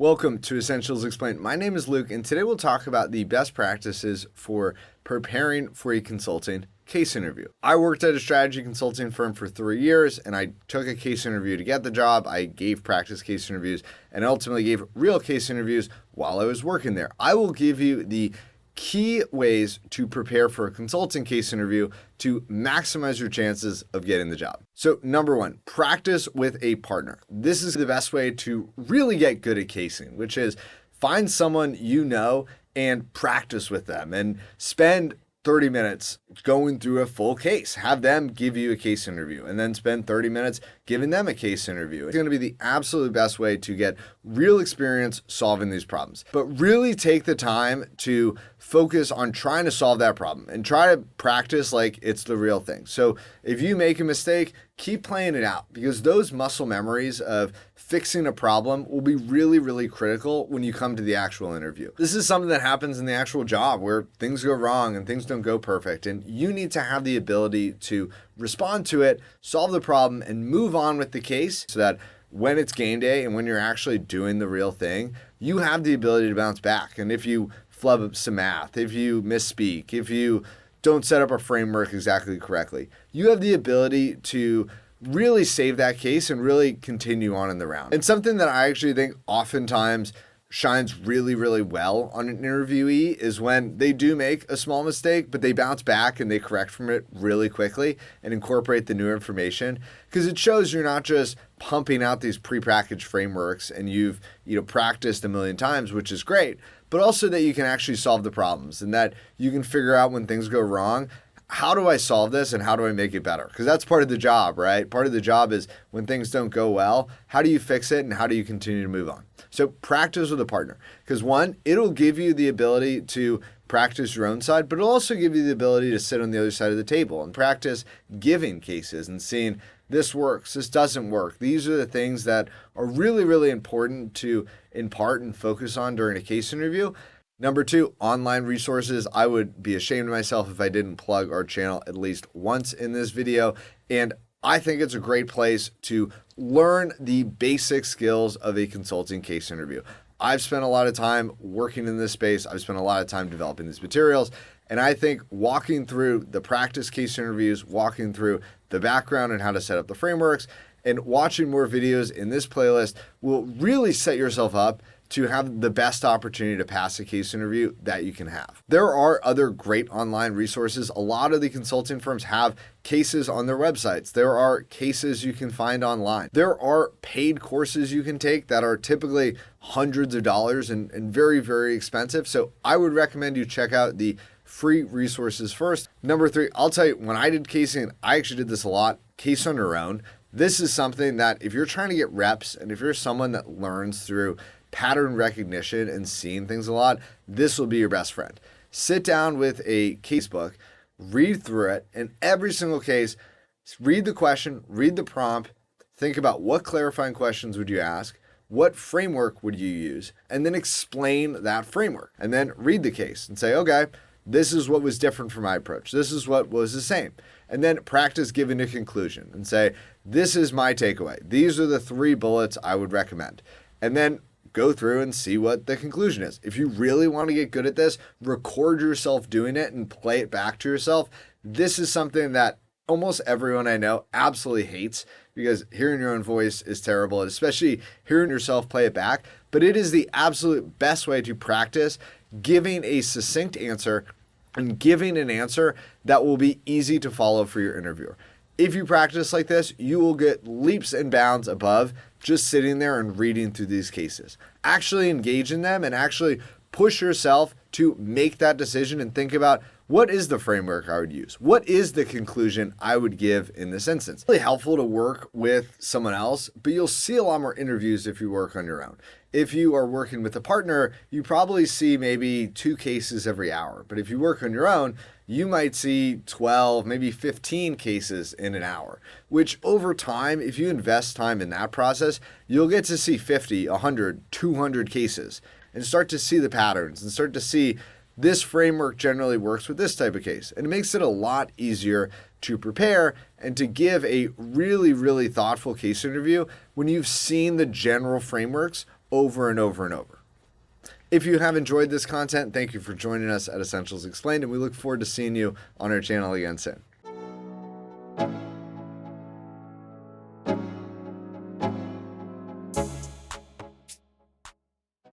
Welcome to Essentials Explained. My name is Luke, and today we'll talk about the best practices for preparing for a consulting case interview. I worked at a strategy consulting firm for 3 years, and I took a case interview to get the job. I gave practice case interviews and ultimately gave real case interviews while I was working there. I will give you the key ways to prepare for a consulting case interview to maximize your chances of getting the job. So number one, practice with a partner. This is the best way to really get good at casing, which is find someone you know and practice with them and spend 30 minutes going through a full case. Have them give you a case interview and then spend 30 minutes giving them a case interview. It's going to be the absolute best way to get real experience solving these problems. But really take the time to focus on trying to solve that problem and try to practice like it's the real thing. So if you make a mistake, keep playing it out, because those muscle memories of fixing a problem will be really, really critical when you come to the actual interview. This is something that happens in the actual job where things go wrong and things don't go perfect, and you need to have the ability to respond to it, solve the problem, and move on with the case so that when it's game day and when you're actually doing the real thing, you have the ability to bounce back. And if you flub up some math, if you misspeak, if you don't set up a framework exactly correctly, you have the ability to really save that case and really continue on in the round. And something that I actually think oftentimes shines really, really well on an interviewee is when they do make a small mistake, but they bounce back and they correct from it really quickly and incorporate the new information, because it shows you're not just pumping out these prepackaged frameworks and you've practiced a million times, which is great, but also that you can actually solve the problems and that you can figure out when things go wrong, how do I solve this and how do I make it better? Because that's part of the job, right? Part of the job is when things don't go well, how do you fix it and how do you continue to move on? So practice with a partner, because one, it'll give you the ability to practice your own side, but it'll also give you the ability to sit on the other side of the table and practice giving cases and seeing this works, this doesn't work. These are the things that are really, really important to impart and focus on during a case interview. Number two, online resources. I would be ashamed of myself if I didn't plug our channel at least once in this video. And I think it's a great place to learn the basic skills of a consulting case interview. I've spent a lot of time working in this space. I've spent a lot of time developing these materials. And I think walking through the practice case interviews, walking through the background and how to set up the frameworks, and watching more videos in this playlist will really set yourself up to have the best opportunity to pass a case interview that you can have. There are other great online resources. A lot of the consulting firms have cases on their websites. There are cases you can find online. There are paid courses you can take that are typically hundreds of dollars and very, very expensive. So I would recommend you check out the free resources first. Number three, I'll tell you, when I did casing, I actually did this a lot, case on your own. This is something that if you're trying to get reps and if you're someone that learns through pattern recognition and seeing things a lot, this will be your best friend. Sit down with a case book, read through it, and every single case, read the question, read the prompt, think about what clarifying questions would you ask, what framework would you use, and then explain that framework. And then read the case and say, okay, this is what was different from my approach. This is what was the same. And then practice giving a conclusion and say, this is my takeaway. These are the 3 bullets I would recommend. And then go through and see what the conclusion is. If you really want to get good at this, record yourself doing it and play it back to yourself. This is something that almost everyone I know absolutely hates, because hearing your own voice is terrible, especially hearing yourself play it back. But it is the absolute best way to practice giving a succinct answer and giving an answer that will be easy to follow for your interviewer. If you practice like this, you will get leaps and bounds above just sitting there and reading through these cases. Actually engage in them and actually push yourself to make that decision and think about, what is the framework I would use? What is the conclusion I would give in this instance? It's really helpful to work with someone else, but you'll see a lot more interviews if you work on your own. If you are working with a partner, you probably see maybe 2 cases every hour. But if you work on your own, you might see 12, maybe 15 cases in an hour, which over time, if you invest time in that process, you'll get to see 50, 100, 200 cases and start to see the patterns and start to see this framework generally works with this type of case. And it makes it a lot easier to prepare and to give a really, really thoughtful case interview when you've seen the general frameworks over and over and over. If you have enjoyed this content, thank you for joining us at Essentials Explained, and we look forward to seeing you on our channel again soon.